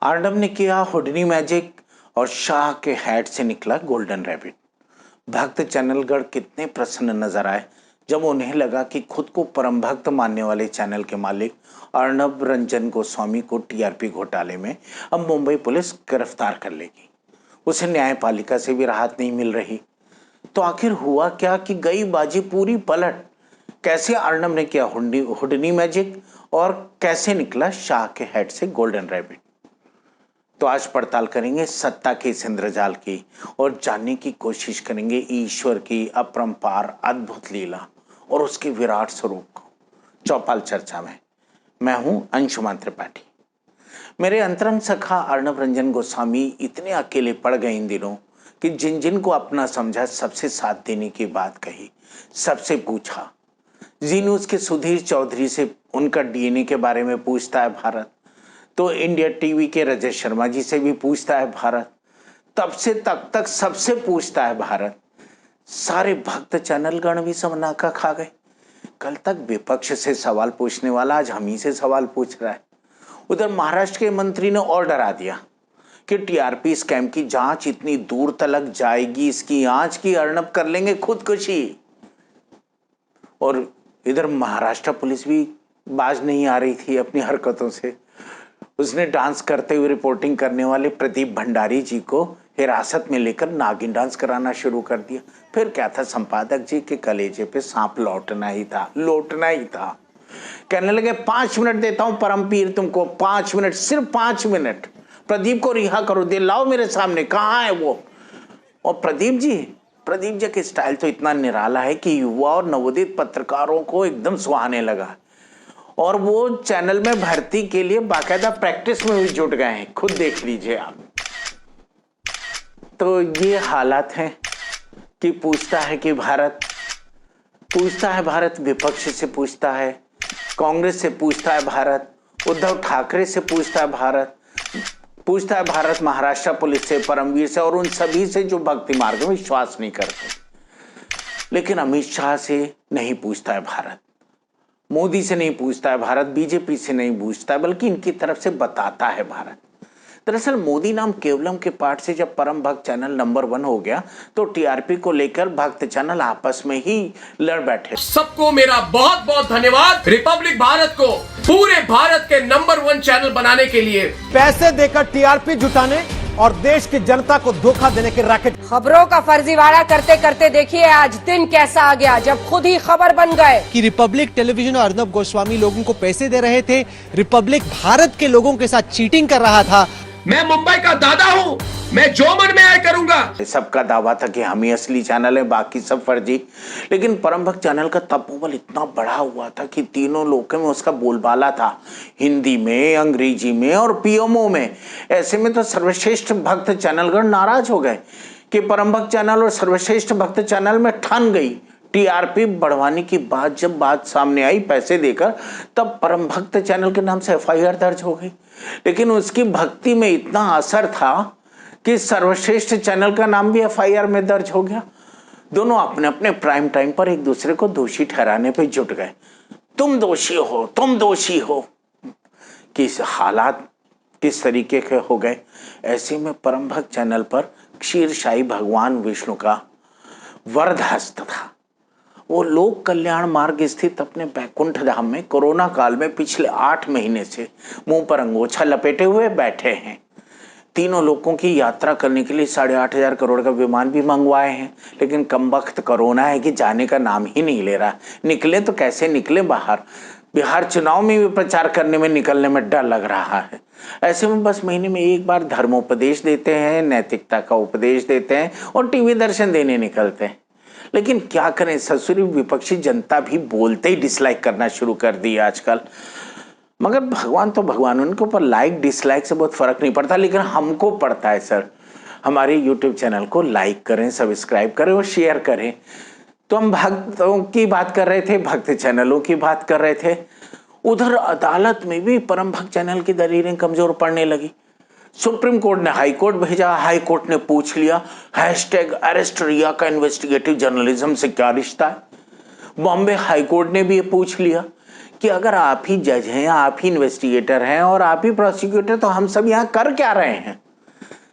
अर्नब ने किया हुडनी मैजिक और शाह के हैट से निकला गोल्डन रैबिट। भक्त चैनलगढ़ कितने प्रसन्न नजर आए जब उन्हें लगा कि खुद को परम भक्त मानने वाले चैनल के मालिक अर्नब रंजन गोस्वामी को टीआरपी घोटाले में अब मुंबई पुलिस गिरफ्तार कर लेगी। उसे न्यायपालिका से भी राहत नहीं मिल रही। तो आखिर हुआ क्या कि गई बाजी पूरी पलट। कैसे अर्नब ने किया हुडनी मैजिक और कैसे निकला शाह के हेड से गोल्डन रैबिट। तो आज पड़ताल करेंगे सत्ता के इस इंद्रजाल की और जानने की कोशिश करेंगे ईश्वर की अपरंपार अद्भुत लीला और उसके विराट स्वरूप को। चौपाल चर्चा में मैं हूं अंशुमान त्रिपाठी। मेरे अंतरंग सखा अर्नब रंजन गोस्वामी इतने अकेले पड़ गए इन दिनों कि जिन जिन को अपना समझा सबसे साथ देने की बात कही, सबसे पूछा। जी न्यूज के सुधीर चौधरी से उनका डीएनए के बारे में पूछता है भारत, तो इंडिया टीवी के रजत शर्मा जी से भी पूछता है भारत, तब से तक तक सबसे पूछता है भारत। सारे भक्त चैनलगण भी सब नाका खा गए। कल तक विपक्ष से सवाल पूछने वाला आज हम ही से सवाल पूछ रहा है। उधर महाराष्ट्र के मंत्री ने और डरा दिया कि टीआरपी स्कैम की जांच इतनी दूर तलक जाएगी, इसकी आंच की अर्नब कर लेंगे खुदकुशी। और इधर महाराष्ट्र पुलिस भी बाज नहीं आ रही थी अपनी हरकतों से। उसने डांस करते हुए रिपोर्टिंग करने वाले प्रदीप भंडारी जी को हिरासत में लेकर नागिन डांस कराना शुरू कर दिया। फिर क्या था, संपादक जी के कलेजे पे सांप लौटना ही था। कहने लगे 5 मिनट देता हूं परमपीर तुमको, 5 मिनट, सिर्फ 5 मिनट। प्रदीप को रिहा करो, दे लाओ मेरे सामने, कहाँ है वो। और प्रदीप जी के स्टाइल तो इतना निराला है कि युवा और नवोदित पत्रकारों को एकदम सुहाने लगा और वो चैनल में भर्ती के लिए बाकायदा प्रैक्टिस में भी जुट गए हैं। खुद देख लीजिए आप। तो ये हालात हैं कि पूछता है भारत, विपक्ष से पूछता है, कांग्रेस से पूछता है भारत, उद्धव ठाकरे से पूछता है भारत, महाराष्ट्र पुलिस से, परमवीर से और उन सभी से जो भक्ति मार्ग में विश्वास नहीं करते। लेकिन अमित शाह से नहीं पूछता है भारत, मोदी से नहीं पूछता है भारत, बीजेपी से नहीं पूछता है, बल्कि इनकी तरफ से बताता है भारत। दरअसल मोदी नाम केवलम के पाठ से जब परम भक्त चैनल नंबर 1 हो गया तो टीआरपी को लेकर भक्त चैनल आपस में ही लड़ बैठे। सबको मेरा बहुत बहुत धन्यवाद। रिपब्लिक भारत को पूरे भारत के नंबर 1 चैनल बनाने के लिए पैसे देकर टीआरपी जुटाने और देश की जनता को धोखा देने के रैकेट। खबरों का फर्जीवाड़ा करते करते देखिए आज दिन कैसा आ गया जब खुद ही खबर बन गए कि रिपब्लिक टेलीविजन और अर्नब गोस्वामी लोगों को पैसे दे रहे थे, रिपब्लिक भारत के लोगों के साथ चीटिंग कर रहा था। मैं मुंबई का दादा हूं, मैं जो मन में आए करूंगा। सबका दावा था कि हम ही असली चैनल है, बाकी सब फर्जी। लेकिन परम भक्त चैनल का तपोबल इतना बड़ा हुआ था कि तीनों लोगों में उसका बोलबाला था, हिंदी में, अंग्रेजी में और पीएमओ में। ऐसे में तो सर्वश्रेष्ठ भक्त चैनलगण नाराज हो गए कि परम भक्त चैनल और सर्वश्रेष्ठ भक्त चैनल में ठन गई। टीआरपी बढ़वाने की बात जब बात सामने आई पैसे देकर, तब परम भक्त चैनल के नाम से एफआईआर दर्ज हो गई। लेकिन उसकी भक्ति में इतना असर था कि सर्वश्रेष्ठ चैनल का नाम भी एफआईआर में दर्ज हो गया। दोनों अपने अपने प्राइम टाइम पर एक दूसरे को दोषी ठहराने पे जुट गए। तुम दोषी हो। किस हालात किस तरीके के हो गए। ऐसे में परम भक्त चैनल पर क्षीरशाही भगवान विष्णु का वरद हस्त था। वो लोक कल्याण मार्ग स्थित अपने बैकुंठ धाम में कोरोना काल में पिछले 8 महीने से मुंह पर अंगोछा लपेटे हुए बैठे हैं। तीनों लोगों की यात्रा करने के लिए 8,500 करोड़ का विमान भी मंगवाए हैं, लेकिन कमबख्त कोरोना है कि जाने का नाम ही नहीं ले रहा। निकले तो कैसे निकले बाहर। बिहार चुनाव में भी प्रचार करने में निकलने में डर लग रहा है। ऐसे में बस महीने में एक बार धर्मोपदेश देते हैं, नैतिकता का उपदेश देते हैं और टीवी दर्शन देने निकलते हैं। लेकिन क्या करें, ससुरी विपक्षी जनता भी बोलते ही डिसलाइक करना शुरू कर दी आजकल। मगर भगवान तो भगवान, उनके ऊपर लाइक डिसलाइक से बहुत फर्क नहीं पड़ता, लेकिन हमको पड़ता है सर। हमारे यूट्यूब चैनल को लाइक करें, सब्सक्राइब करें और शेयर करें। तो हम भक्तों की बात कर रहे थे, भक्त चैनलों की बात कर रहे थे। उधर अदालत में भी परम भक्त चैनल की दलीलें कमजोर पड़ने लगी। सुप्रीम कोर्ट ने हाई कोर्ट भेजा, हाई कोर्ट ने पूछ लिया #अरेस्ट रिया का इन्वेस्टिगेटिव जर्नलिज्म से क्या रिश्ता है। बॉम्बे हाई कोर्ट ने भी ये पूछ लिया कि अगर आप ही जज हैं, आप ही इन्वेस्टिगेटर हैं और आप ही प्रोसिक्यूटर, तो हम सब यहाँ कर क्या रहे हैं।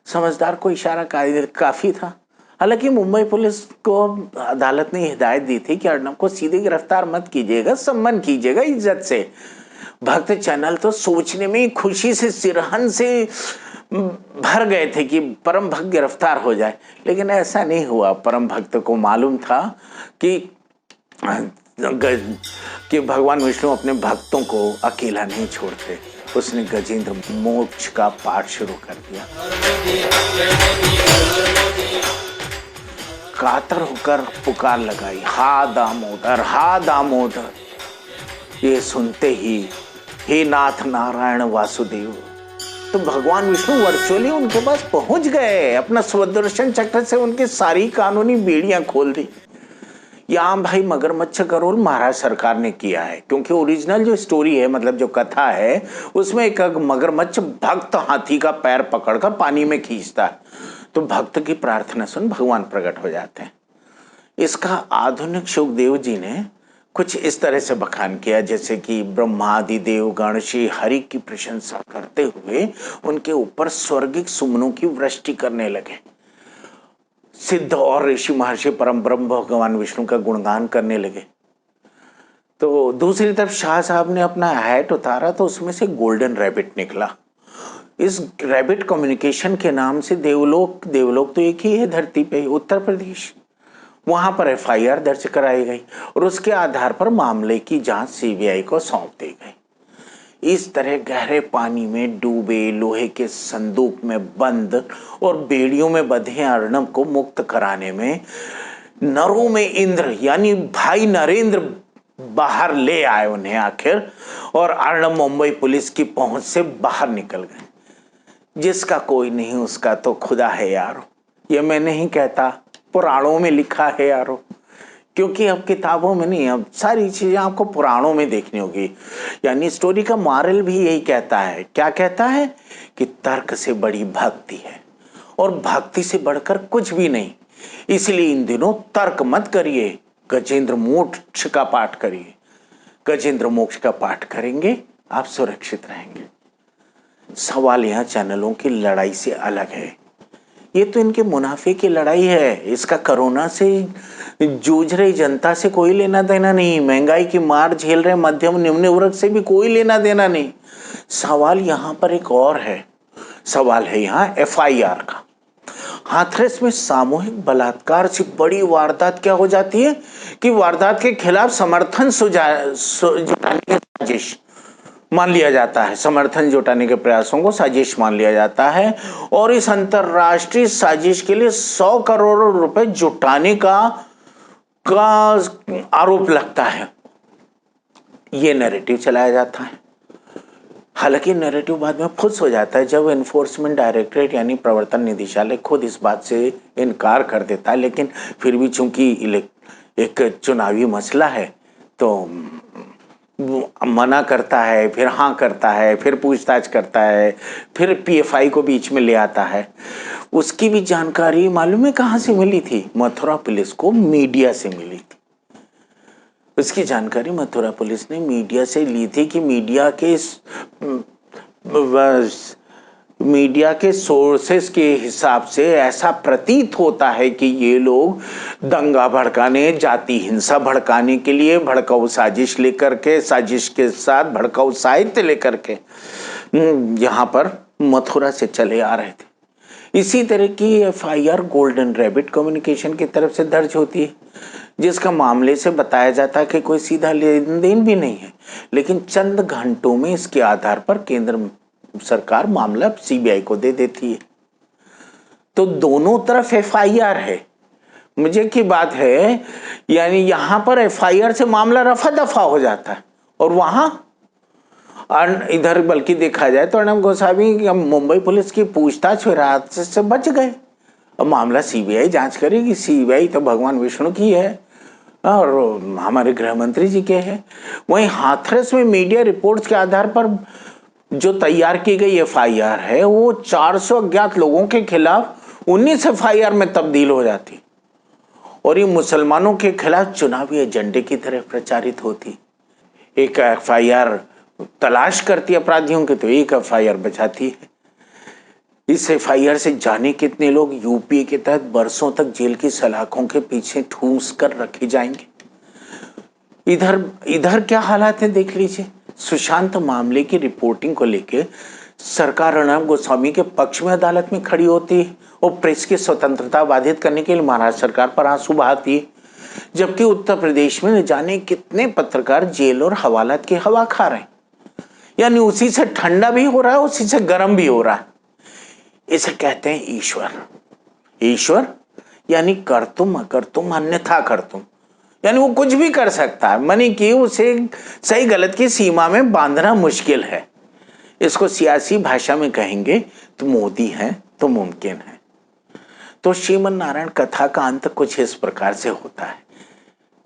समझदार को इशारा काफी था। हालांकि मुंबई पुलिस को अदालत ने हिदायत दी थी कि अर्नब को सीधे गिरफ्तार मत कीजिएगा, सम्मान कीजिएगा इज्जत से। भक्त चैनल तो सोचने में खुशी से सिरहन से भर गए थे कि परम भक्त गिरफ्तार हो जाए, लेकिन ऐसा नहीं हुआ। परम भक्त को मालूम था कि भगवान विष्णु अपने भक्तों को अकेला नहीं छोड़ते। उसने गजेंद्र मोक्ष का पाठ शुरू कर दिया। कातर होकर पुकार लगाई, हा दामोदर, हा दामोदर। ये सुनते ही हे नाथ नारायण वासुदेव, तो भगवान विष्णु वर्चुअली उनके पास पहुंच गए। अपना सुदर्शन चक्र से उनकी सारी कानूनी बेड़ियां खोल दी। यहाँ भाई मगरमच्छ का रोल महाराज सरकार ने किया है, क्योंकि ओरिजिनल जो स्टोरी है, मतलब जो कथा है, उसमें एक मगरमच्छ भक्त हाथी का पैर पकड़कर पानी में खींचता है, तो भक्त की प्रार्थना सुन भगवान प्रकट हो जाते हैं। इसका आधुनिक शुकदेव जी ने कुछ इस तरह से बखान किया, जैसे कि ब्रह्मादि देवगण श्री हरि की प्रशंसा करते हुए उनके ऊपर स्वर्गिक सुमनों की वृष्टि करने लगे। सिद्ध और ऋषि महर्षि परम ब्रह्म भगवान विष्णु का गुणगान करने लगे। तो दूसरी तरफ शाह साहब ने अपना हैट उतारा तो उसमें से गोल्डन रैबिट निकला। इस रैबिट कम्युनिकेशन के नाम से देवलोक तो एक ही है धरती पे, उत्तर प्रदेश, वहां पर एफआईआर दर्ज कराई गई और उसके आधार पर मामले की जांच सीबीआई को सौंप दी गई। इस तरह गहरे पानी में डूबे, लोहे के संदूक में बंद और बेड़ियों में बंधे अर्नब को मुक्त कराने में नरों में इंद्र यानी भाई नरेंद्र बाहर ले आए उन्हें आखिर, और अर्नब मुंबई पुलिस की पहुंच से बाहर निकल गए। जिसका कोई नहीं उसका तो खुदा है यारो, ये मैं नहीं कहता, पुराणों में लिखा है यारो। क्योंकि अब किताबों में नहीं, अब सारी चीजें आपको पुराणों में देखनी होगी। यानी स्टोरी का मॉरल भी यही कहता है। क्या कहता है? कि तर्क से बड़ी भक्ति है और भक्ति से बढ़कर कुछ भी नहीं। इसलिए इन दिनों तर्क मत करिए, गजेंद्र मोक्ष का पाठ करिए। गजेंद्र मोक्ष का पाठ करेंगे, आप सुरक्षित रहेंगे। सवाल यहाँ चैनलों की लड़ाई से अलग है। ये तो इनके मुनाफे की लड़ाई है। इसका कोरोना से जूझ रही जनता से कोई लेना देना नहीं, महंगाई की मार झेल रहे मध्यम निम्न वर्ग से भी कोई लेना देना नहीं। सवाल यहाँ पर एक और है। सवाल है यहाँ एफआईआर का। हाथरस में सामूहिक बलात्कार से बड़ी वारदात क्या हो जाती है कि वारदात के खिलाफ समर्थन जुटाने की साजिश मान लिया जाता है। समर्थन जुटाने के प्रयासों को साजिश मान लिया जाता है और इस अंतरराष्ट्रीय साजिश के लिए 100 करोड़ रुपए जुटाने का आरोप लगता है। ये नैरेटिव चलाया जाता है। हालांकि नैरेटिव बाद में फुस हो जाता है जब एनफोर्समेंट डायरेक्टरेट यानी प्रवर्तन निदेशालय खुद इस बात से इनकार कर देता है। लेकिन फिर भी चूंकि एक चुनावी मसला है तो मना करता है, फिर हाँ करता है, फिर पूछताछ करता है, फिर पीएफआई को बीच में ले आता है। उसकी भी जानकारी मालूम है कहाँ से मिली थी? मथुरा पुलिस को मिडिया से मिली थी। उसकी जानकारी मथुरा पुलिस ने मीडिया से ली थी कि मीडिया के सोर्सेस के हिसाब से ऐसा प्रतीत होता है कि ये लोग दंगा भड़काने, जाति हिंसा भड़काने के लिए भड़काऊ साजिश लेकर के, साजिश के साथ भड़काऊ साहित्य लेकर के यहाँ पर मथुरा से चले आ रहे थे। इसी तरह की एफआईआर गोल्डन रैबिट कम्युनिकेशन की तरफ से दर्ज होती है, जिसका मामले से बताया जाता है कि कोई सीधा लेन देन भी नहीं है, लेकिन चंद घंटों में इसके आधार पर केंद्र सरकार मामला सीबीआई को दे देती है। तो दोनों तरफ एफआईआर है। मुझे की बात है, यानी यहां पर एफआईआर से मामला रफा दफा हो जाता है और वहां इधर बल्कि देखा जाए तो अर्नब गोस्वामी मुंबई पुलिस की पूछताछ हिरासत से बच गए। अब मामला सीबीआई जांच करेगी। सीबीआई तो भगवान विष्णु की है और हमारे गृह मंत्री जी के है। वहीं हाथरस में मीडिया रिपोर्ट्स के आधार पर जो तैयार की गई एफआईआर है वो 400 अज्ञात लोगों के खिलाफ 19 एफआईआर में तब्दील हो जाती और ये मुसलमानों के खिलाफ चुनावी एजेंडे की तरह प्रचारित होती। एक FIR तलाश करती है अपराधियों की तो एक FIR बचाती है। इस FIR से जाने कितने लोग यूपीए के तहत बरसों तक जेल की सलाखों के पीछे ठूस कर रखे जाएंगे। इधर क्या हालात है देख लीजिए। सुशांत मामले की रिपोर्टिंग को लेकर सरकार अर्णब गोस्वामी के पक्ष में अदालत में खड़ी होती है और प्रेस की स्वतंत्रता बाधित करने के लिए महाराष्ट्र सरकार पर आंसू बहाती है, जबकि उत्तर प्रदेश में न जाने कितने पत्रकार जेल और हवालात की हवा खा रहे हैं। यानी उसी से ठंडा भी हो रहा है, उसी से गर्म भी हो रहा है। इसे कहते हैं ईश्वर। ईश्वर यानी कर तुम अकर तुम अन्यथा कर तुम, यानी वो कुछ भी कर सकता है, मानी कि उसे सही गलत की सीमा में बांधना मुश्किल है। इसको सियासी भाषा में कहेंगे तो मोदी है तो मुमकिन है। तो श्रीमन नारायण कथा का अंत कुछ इस प्रकार से होता है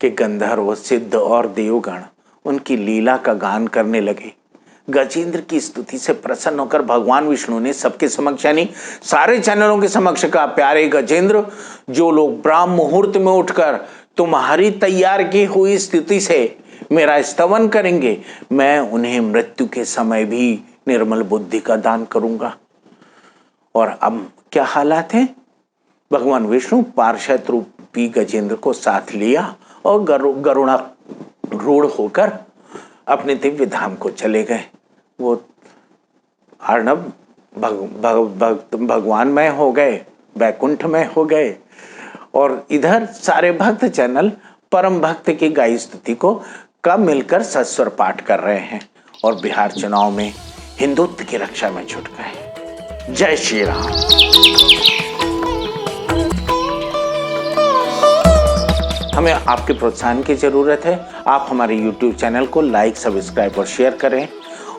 कि गंधर्व, सिद्ध और देवगण उनकी लीला का गान करने लगे। गजेंद्र की स्तुति से प्रसन्न होकर भगवान विष्णु ने सबके समक्ष यानी सारे चैनलों के समक्ष कहा, प्यारे गजेंद्र, जो लोग ब्राह्म मुहूर्त में उठकर तुम्हारी तैयार की हुई स्तुति से मेरा स्तवन करेंगे, मैं उन्हें मृत्यु के समय भी निर्मल बुद्धि का दान करूंगा। और अब क्या हालात हैं? भगवान विष्णु पार्षद रूपी गजेंद्र को साथ लिया और गरुड़ारूढ़ होकर अपने दिव्य धाम को चले गए। वो अर्णब भगवानमय हो गए, वैकुंठमय हो गए। और इधर सारे भक्त चैनल परम भक्त की गाई स्तुति को कब मिलकर सस्वर पाठ कर रहे हैं और बिहार चुनाव में हिंदुत्व की रक्षा में जुट गए। जय श्री राम। हमें आपके प्रोत्साहन की जरूरत है। आप हमारे YouTube चैनल को लाइक, सब्सक्राइब और शेयर करें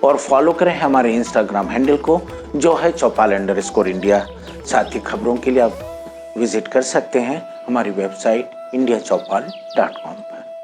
और फॉलो करें हमारे इंस्टाग्राम हैंडल को जो है चौपाल_इंडिया। साथ ही खबरों के लिए आप विजिट कर सकते हैं हमारी वेबसाइट indiachopal.com पर।